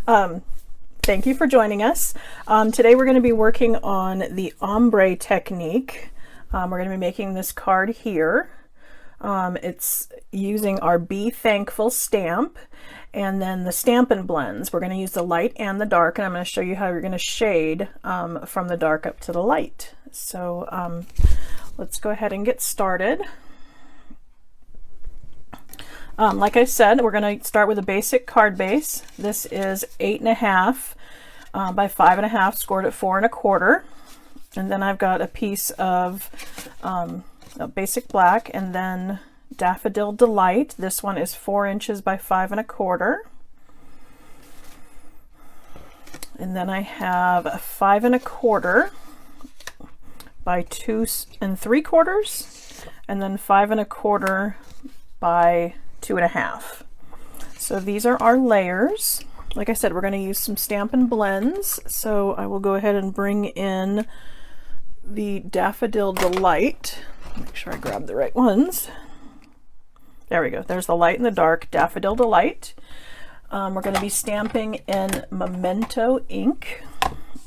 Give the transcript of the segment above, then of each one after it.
Thank you for joining us. Today we're going to be working on the ombre technique. We're going to be making this card here. It's using our Be Thankful stamp and then the Stampin' blends. We're going to use the light and the dark, and I'm going to show you how you're going to shade from the dark up to the light. So let's go ahead and get started. Like I said, we're going to start with a basic card base. This is 8.5 by 5.5, scored at 4 1/4. And then I've got a piece of a basic black, and then Daffodil Delight. This one is 4 inches by 5 1/4. And then I have a 5 1/4 by 2 3/4, and then 5 1/4 by 2.5. So these are our layers. Like I said, we're going to use some Stampin' blends. So I will go ahead and bring in the Daffodil Delight. Make sure I grab the right ones. There we go. There's the light and the dark Daffodil Delight. We're going to be stamping in Memento ink.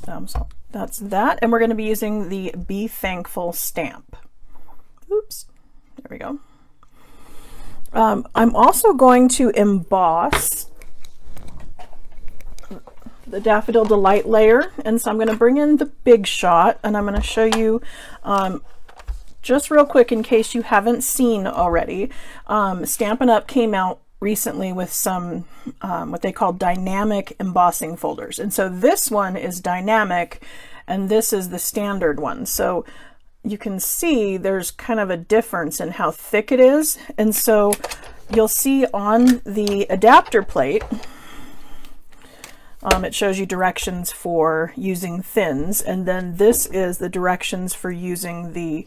So that's that. And we're going to be using the Be Thankful stamp. Oops. There we go. I'm also going to emboss the Daffodil Delight layer, and so I'm going to bring in the Big Shot, and I'm going to show you just real quick in case you haven't seen already. Stampin' Up! Came out recently with some what they call dynamic embossing folders, and so this one is dynamic and this is the standard one. So you can see there's kind of a difference in how thick it is, and so you'll see on the adapter plate it shows you directions for using thins, and then this is the directions for using the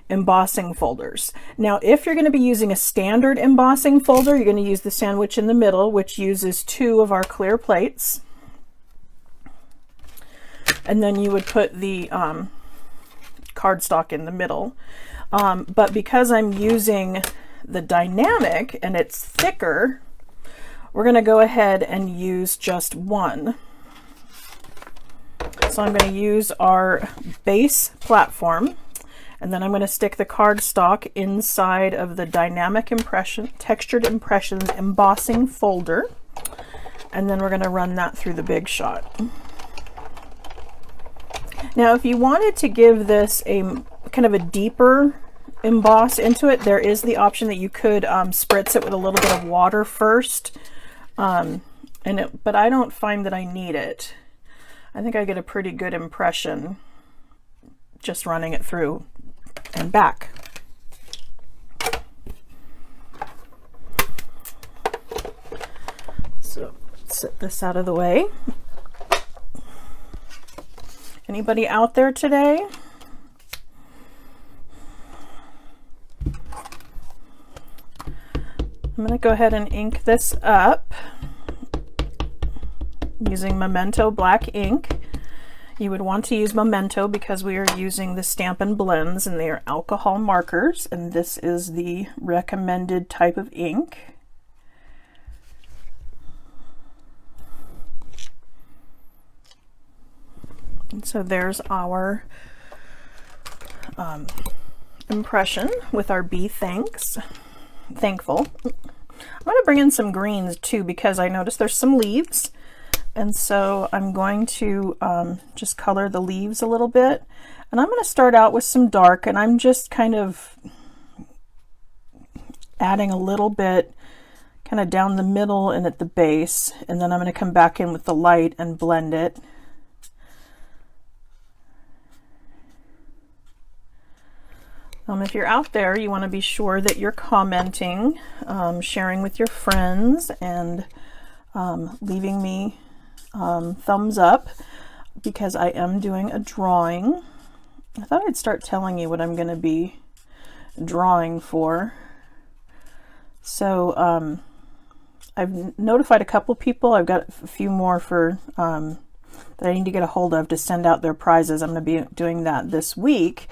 embossing folders. Now if you're going to be using a standard embossing folder, you're going to use the sandwich in the middle, which uses 2 of our clear plates, and then you would put the cardstock in the middle. But because I'm using the dynamic and it's thicker, we're going to go ahead and use just 1. So I'm going to use our base platform, and then I'm going to stick the cardstock inside of the dynamic impression, textured impressions embossing folder, and then we're going to run that through the Big Shot. Now if you wanted to give this a kind of a deeper emboss into it, there is the option that you could spritz it with a little bit of water first, but I don't find that I need it. I think I get a pretty good impression just running it through and back. So set this out of the way. Anybody out there today? I'm going to go ahead and ink this up using Memento black ink. You would want to use Memento because we are using the Stampin' blends and they are alcohol markers, and this is the recommended type of ink. And so there's our impression with our Be Thankful. I'm going to bring in some greens too because I noticed there's some leaves, and so I'm going to just color the leaves a little bit, and I'm going to start out with some dark, and I'm just kind of adding a little bit kind of down the middle and at the base, and then I'm going to come back in with the light and blend it. If you're out there, you want to be sure that you're commenting, sharing with your friends, and leaving me thumbs up, because I am doing a drawing. I thought I'd start telling you what I'm going to be drawing for. So I've notified a couple people. I've got a few more for that I need to get a hold of to send out their prizes. I'm going to be doing that this week.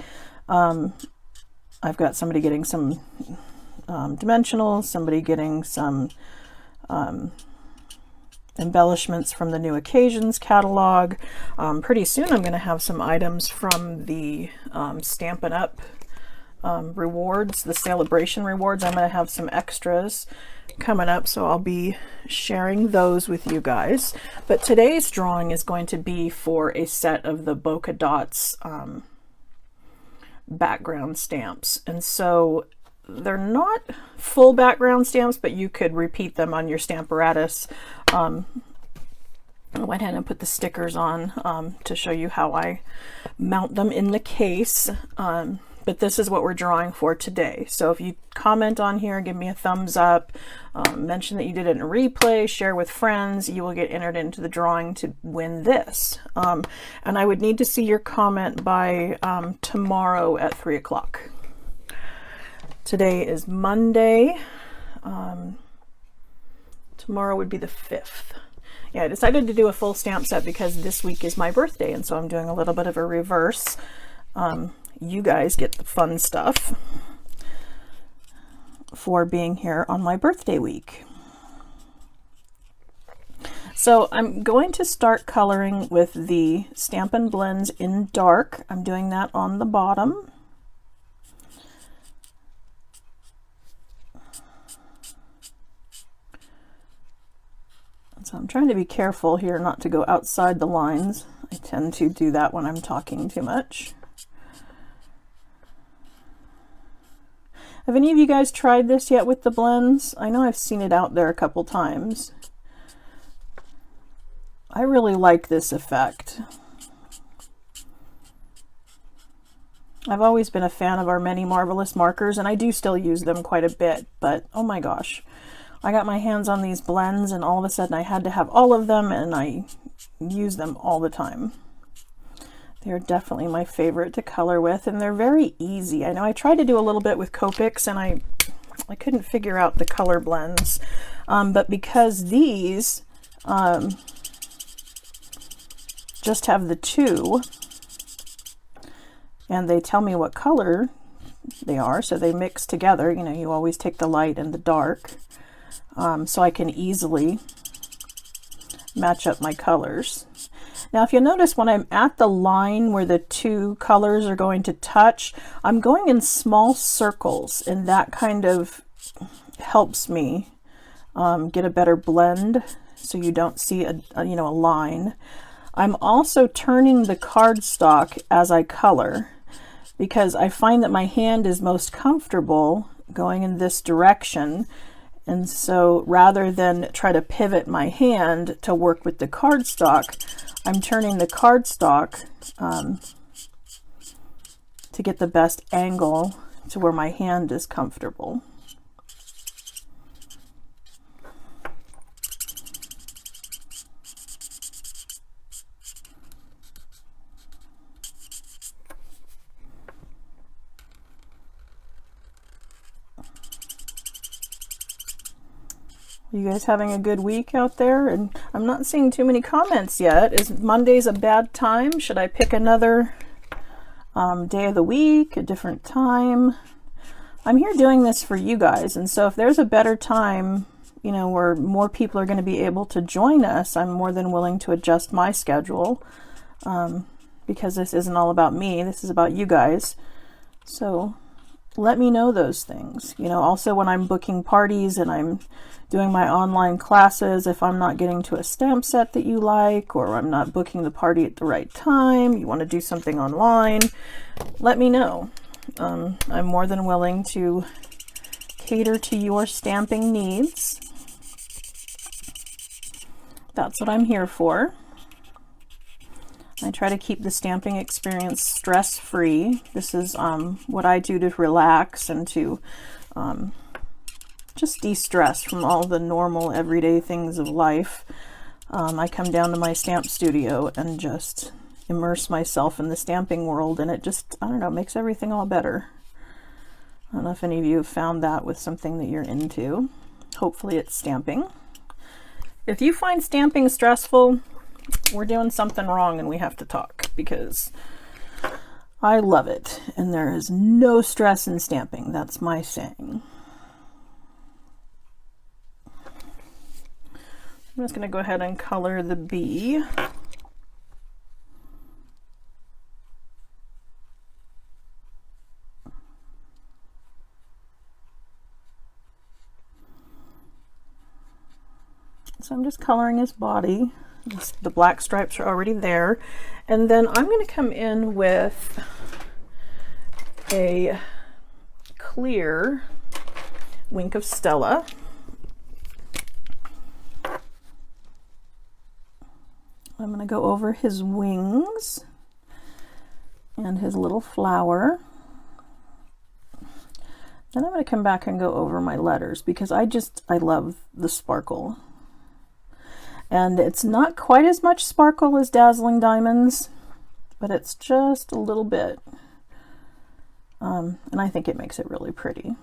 I've got somebody getting some dimensionals, somebody getting some embellishments from the New Occasions catalog. Pretty soon I'm going to have some items from the Stampin' Up! Rewards, the celebration rewards. I'm going to have some extras coming up, so I'll be sharing those with you guys. But today's drawing is going to be for a set of the Bokeh Dots background stamps, and so they're not full background stamps, but you could repeat them on your Stamparatus. I went ahead and put the stickers on to show you how I mount them in the case. But this is what we're drawing for today. So if you comment on here, give me a thumbs up, mention that you did it in a replay, share with friends, you will get entered into the drawing to win this. And I would need to see your comment by tomorrow at 3 o'clock. Today is Monday. Tomorrow would be the 5th. Yeah, I decided to do a full stamp set because this week is my birthday, and so I'm doing a little bit of a reverse. You guys get the fun stuff for being here on my birthday week. So I'm going to start coloring with the Stampin' Blends in dark. I'm doing that on the bottom. So I'm trying to be careful here not to go outside the lines. I tend to do that when I'm talking too much. Have any of you guys tried this yet with the blends? I know I've seen it out there a couple times. I really like this effect. I've always been a fan of our many Marvelous markers, and I do still use them quite a bit, but oh my gosh. I got my hands on these blends and all of a sudden I had to have all of them, and I use them all the time. They're definitely my favorite to color with, and they're very easy. I know I tried to do a little bit with Copics and I couldn't figure out the color blends, but because these just have the two and they tell me what color they are, so they mix together. You know, you always take the light and the dark, so I can easily match up my colors. Now, if you notice, when I'm at the line where the two colors are going to touch, I'm going in small circles, and that kind of helps me get a better blend so you don't see a line. I'm also turning the cardstock as I color because I find that my hand is most comfortable going in this direction. And so rather than try to pivot my hand to work with the cardstock, I'm turning the cardstock to get the best angle to where my hand is comfortable. You guys having a good week out there? And I'm not seeing too many comments yet. Is Monday's a bad time? Should I pick another day of the week, a different time? I'm here doing this for you guys, and so if there's a better time, you know, where more people are going to be able to join us, I'm more than willing to adjust my schedule, because this isn't all about me, this is about you guys. So let me know those things. You know, also when I'm booking parties and I'm doing my online classes, if I'm not getting to a stamp set that you like, or I'm not booking the party at the right time, you want to do something online, let me know. I'm more than willing to cater to your stamping needs. That's what I'm here for. I try to keep the stamping experience stress-free. This is what I do to relax and to just de-stress from all the normal everyday things of life. I come down to my stamp studio and just immerse myself in the stamping world, and it just, I don't know, makes everything all better. I don't know if any of you have found that with something that you're into. Hopefully it's stamping. If you find stamping stressful, we're doing something wrong and we have to talk, because I love it and there is no stress in stamping. That's my saying. I'm just going to go ahead and color the bee. So I'm just coloring his body. The black stripes are already there. And then I'm going to come in with a clear Wink of Stella. I'm going to go over his wings and his little flower. Then I'm going to come back and go over my letters because I love the sparkle. And it's not quite as much sparkle as Dazzling Diamonds, but it's just a little bit. And I think it makes it really pretty.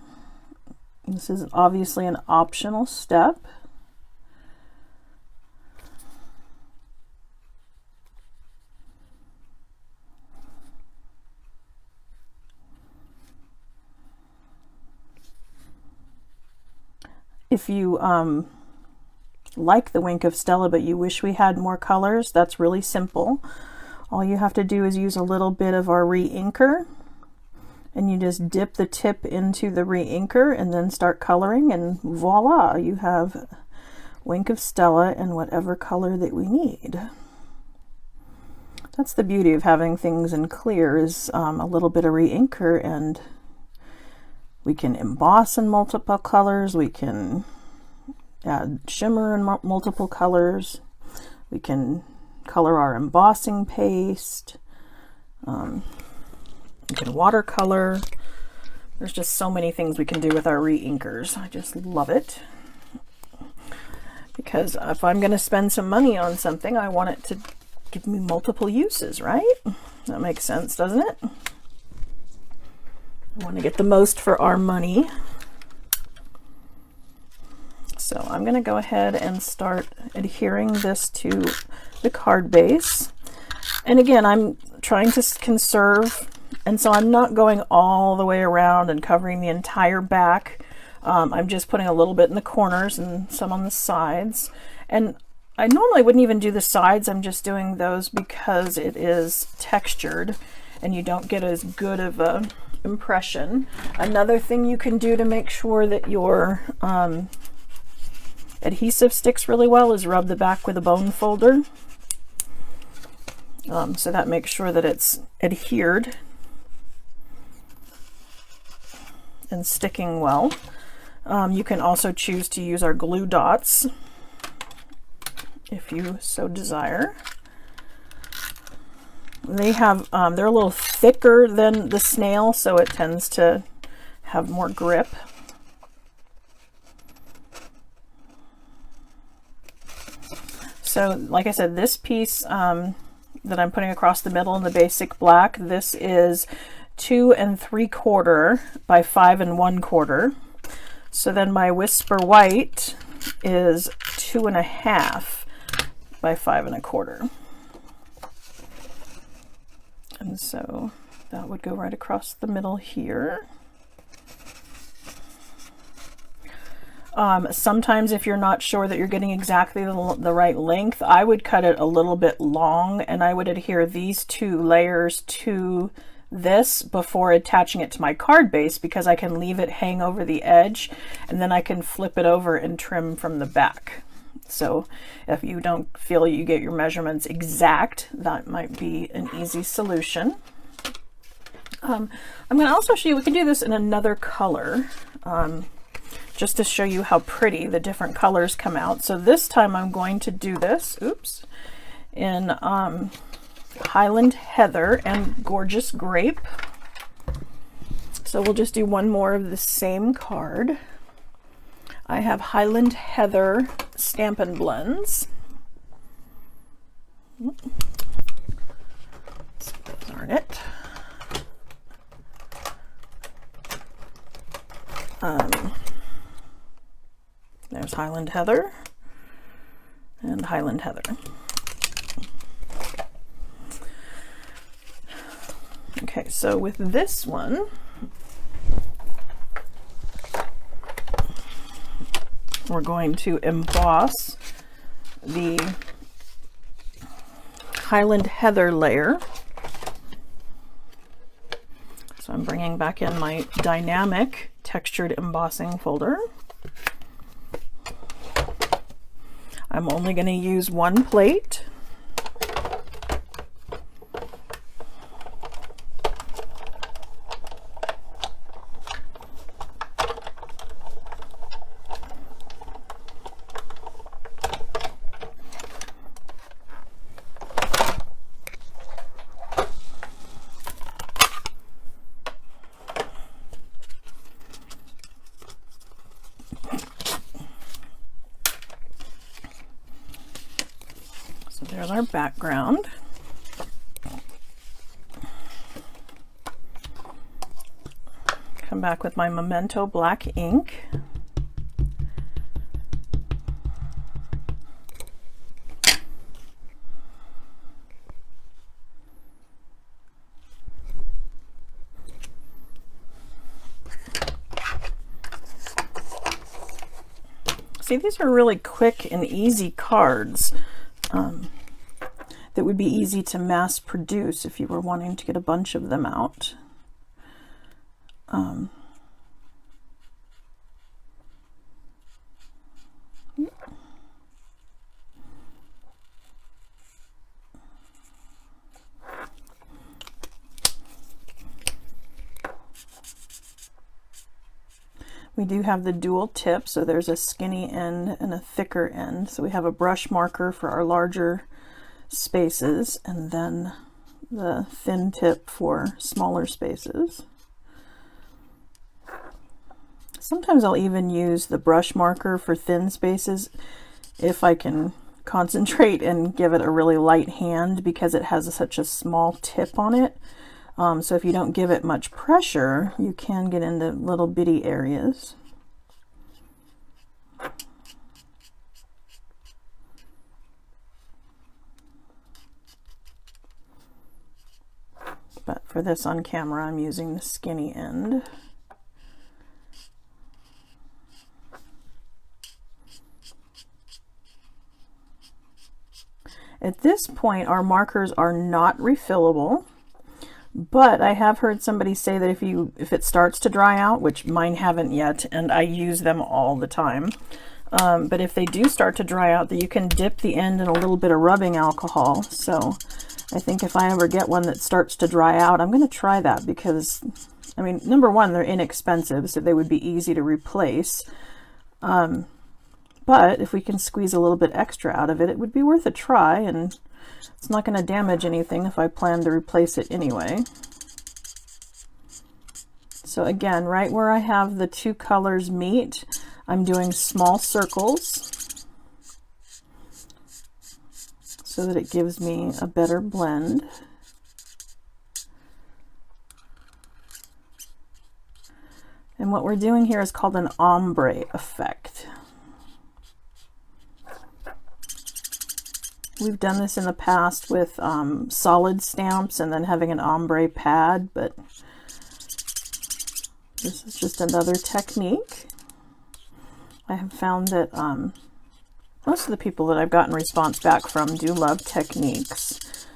This is obviously an optional step. If you like the Wink of Stella but you wish we had more colors, that's really simple. All you have to do is use a little bit of our re-inker, and you just dip the tip into the re-inker and then start coloring, and voila, you have Wink of Stella in whatever color that we need. That's the beauty of having things in clear, is a little bit of re-inker, and we can emboss in multiple colors, we can add shimmer in multiple colors, we can color our embossing paste, we can watercolor. There's just so many things we can do with our re-inkers. I just love it, because if I'm going to spend some money on something, I want it to give me multiple uses, right? That makes sense, doesn't it? I want to get the most for our money. So I'm going to go ahead and start adhering this to the card base. And again, I'm trying to conserve, and so I'm not going all the way around and covering the entire back. I'm just putting a little bit in the corners and some on the sides. And I normally wouldn't even do the sides. I'm just doing those because it is textured and you don't get as good of a impression. Another thing you can do to make sure that your adhesive sticks really well is rub the back with a bone folder. So that makes sure that it's adhered and sticking well. You can also choose to use our glue dots if you so desire. They have, they're a little thicker than the snail, so it tends to have more grip. So like I said, this piece that I'm putting across the middle in the basic black, this is 2 3/4 by 5 1/4. So then my Whisper White is 2 1/2 by 5 1/4. And so that would go right across the middle here. Sometimes if you're not sure that you're getting exactly the right length, I would cut it a little bit long, and I would adhere these 2 layers to this before attaching it to my card base, because I can leave it hang over the edge and then I can flip it over and trim from the back. So if you don't feel you get your measurements exact, that might be an easy solution. I'm going to also show you, we can do this in another color, just to show you how pretty the different colors come out. So this time I'm going to do this, oops, in Highland Heather and Gorgeous Grape. So we'll just do one more of the same card. I have Highland Heather Stampin' Blends. Darn it. There's Highland Heather and Highland Heather. Okay, so with this one, we're going to emboss the Highland Heather layer. So I'm bringing back in my dynamic textured embossing folder. I'm only going to use one plate. There's our background. Come back with my Memento black ink. See, these are really quick and easy cards. That would be easy to mass produce if you were wanting to get a bunch of them out. We do have the dual tip, so there's a skinny end and a thicker end. So we have a brush marker for our larger spaces and then the thin tip for smaller spaces. Sometimes I'll even use the brush marker for thin spaces if I can concentrate and give it a really light hand, because it has such a small tip on it. So if you don't give it much pressure, you can get into little bitty areas. But for this on camera, I'm using the skinny end. At this point, our markers are not refillable. But I have heard somebody say that if it starts to dry out, which mine haven't yet, and I use them all the time, but if they do start to dry out, that you can dip the end in a little bit of rubbing alcohol. So I think if I ever get one that starts to dry out, I'm going to try that, because, I mean, number one, they're inexpensive, so they would be easy to replace. But if we can squeeze a little bit extra out of it, it would be worth a try, and it's not going to damage anything if I plan to replace it anyway. So again, right where I have the two colors meet, I'm doing small circles so that it gives me a better blend. And what we're doing here is called an ombre effect. We've done this in the past with solid stamps and then having an ombre pad, but this is just another technique. I have found that most of the people that I've gotten response back from do love techniques,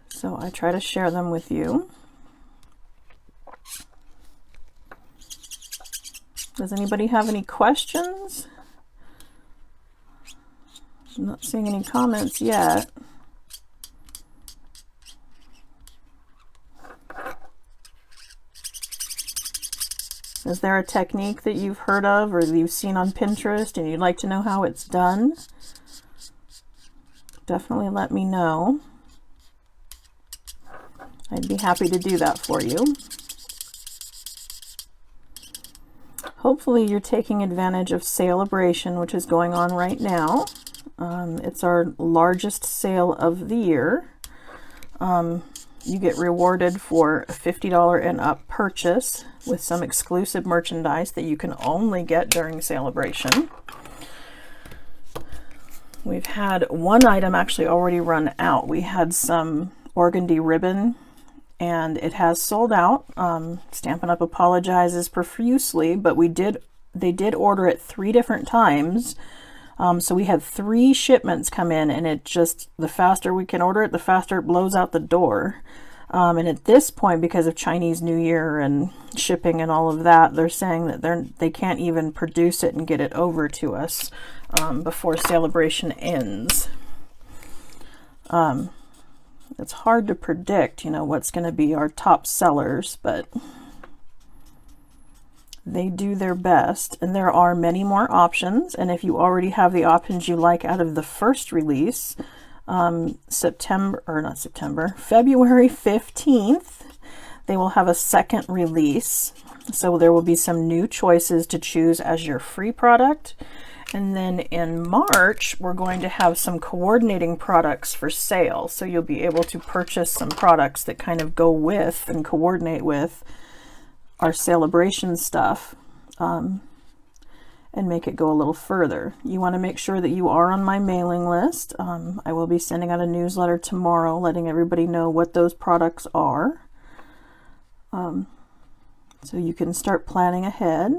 so I try to share them with you. Does anybody have any questions? I'm not seeing any comments yet. Is there a technique that you've heard of or that you've seen on Pinterest and you'd like to know how it's done? Definitely let me know. I'd be happy to do that for you. Hopefully you're taking advantage of Sale-a-bration, which is going on right now. It's our largest sale of the year. You get rewarded for a $50 and up purchase with some exclusive merchandise that you can only get during Sale-a-bration. We've had one item actually already run out. We had some organdy ribbon and it has sold out. Stampin' Up! Apologizes profusely, but they did order it 3 different times. So we had 3 shipments come in, and it just, the faster we can order it, the faster it blows out the door. And at this point, because of Chinese New Year and shipping and all of that, they're saying that they can't even produce it and get it over to us before celebration ends. It's hard to predict, you know, what's going to be our top sellers, but they do their best. And there are many more options. And if you already have the options you like out of the first release, February 15th, they will have a second release. So there will be some new choices to choose as your free product. And then in March, we're going to have some coordinating products for sale. So you'll be able to purchase some products that kind of go with and coordinate with our celebration stuff. And make it go a little further. You want to make sure that you are on my mailing list. I will be sending out a newsletter tomorrow letting everybody know what those products are. So you can start planning ahead.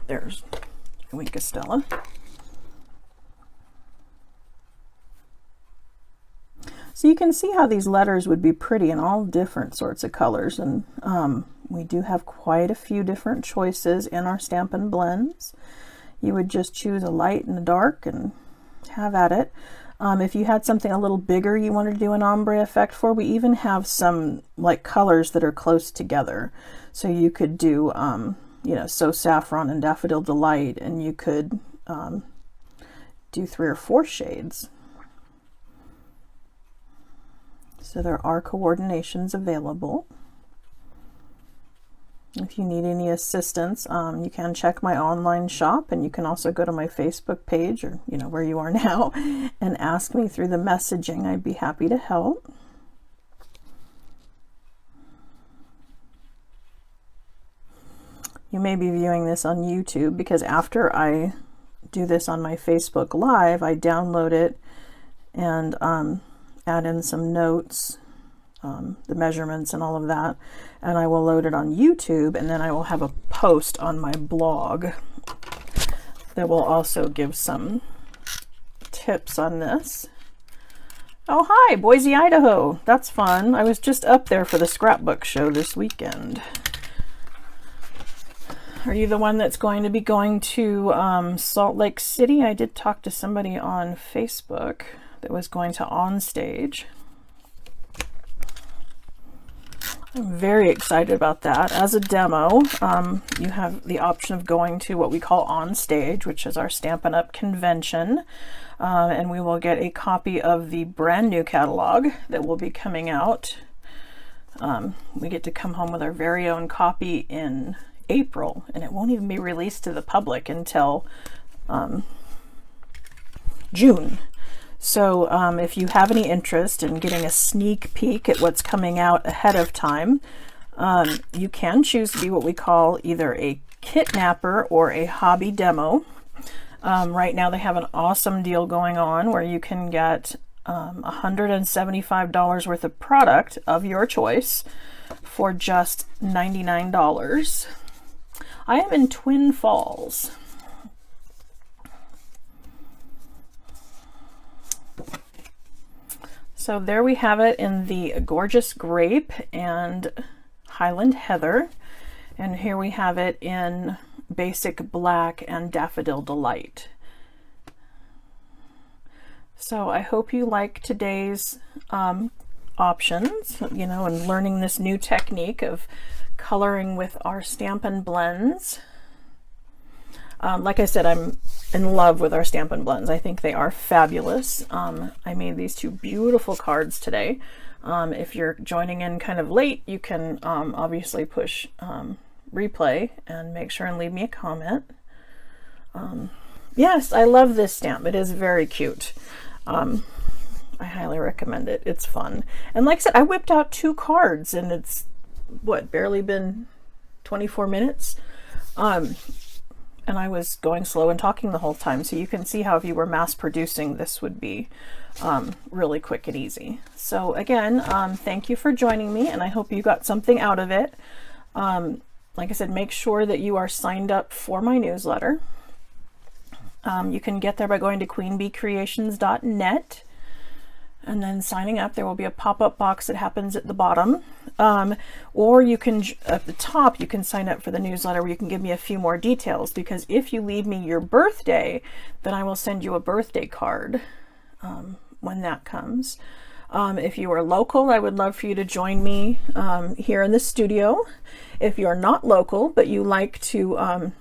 There's Wink Stella. So you can see how these letters would be pretty in all different sorts of colors, and we do have quite a few different choices in our Stampin' blends. You would just choose a light and a dark and have at it. If you had something a little bigger you wanted to do an ombre effect for, we even have some like colors that are close together. So you could do, you know, So Saffron and Daffodil Delight, and you could do 3 or 4 shades. So there are coordinations available. If you need any assistance, you can check my online shop, and you can also go to my Facebook page, or you know where you are now, and ask me through the messaging. I'd be happy to help. You may be viewing this on YouTube, because after I do this on my Facebook Live, I download it and add in some notes, the measurements and all of that, and I will load it on YouTube, and then I will have a post on my blog that will also give some tips on this. Oh, hi, Boise, Idaho. That's fun. I was just up there for the scrapbook show this weekend. Are you the one that's going to be going to Salt Lake City? I did talk to somebody on Facebook that was going to On Stage. I'm very excited about that. As a demo, you have the option of going to what we call On Stage, which is our Stampin' Up! Convention, and we will get a copy of the brand new catalog that will be coming out. We get to come home with our very own copy in April, and it won't even be released to the public until June. So if you have any interest in getting a sneak peek at what's coming out ahead of time, you can choose to be what we call either a kitnapper or a hobby demo. Right now they have an awesome deal going on where you can get $175 worth of product of your choice for just $99. I am in Twin Falls. So there we have it in the Gorgeous Grape and Highland Heather. And here we have it in Basic Black and Daffodil Delight. So I hope you like today's options, you know, and learning this new technique of coloring with our Stampin' blends. Like I said, I'm in love with our Stampin' blends. I think they are fabulous. I made these 2 beautiful cards today. If you're joining in kind of late, you can obviously push replay and make sure and leave me a comment. Yes, I love this stamp. It is very cute. I highly recommend it. It's fun. And like I said, I whipped out 2 cards, and it's, what, barely been 24 minutes? And I was going slow and talking the whole time, so you can see how if you were mass producing, this would be really quick and easy. So again, thank you for joining me, and I hope you got something out of it. Like I said, make sure that you are signed up for my newsletter. You can get there by going to queenbeecreations.net and then signing up. There will be a pop-up box that happens at the bottom. Or you can, at the top, you can sign up for the newsletter where you can give me a few more details, because if you leave me your birthday, then I will send you a birthday card when that comes. If you are local, I would love for you to join me here in the studio. If you're not local, but you like to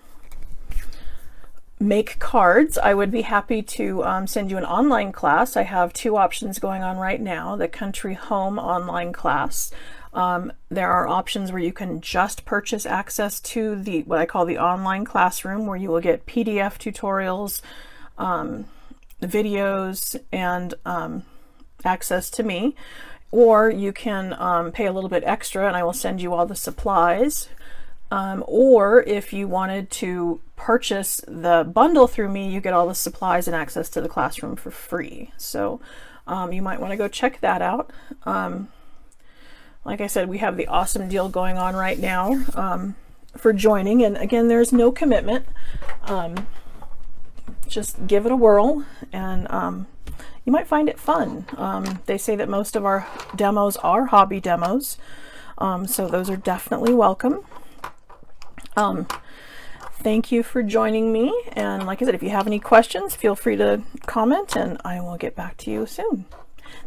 make cards, I would be happy to send you an online class. I have 2 options going on right now. The Country Home online class. There are options where you can just purchase access to the what I call the online classroom, where you will get PDF tutorials, videos, and access to me. Or you can pay a little bit extra and I will send you all the supplies. Or if you wanted to purchase the bundle through me, you get all the supplies and access to the classroom for free. So you might want to go check that out. Like I said, we have the awesome deal going on right now for joining. And again, there's no commitment. Just give it a whirl, and you might find it fun. They say that most of our demos are hobby demos, so those are definitely welcome. Thank you for joining me, and like I said, if you have any questions, feel free to comment and I will get back to you soon.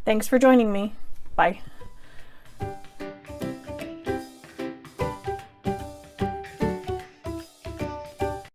Thanks for joining me. Bye.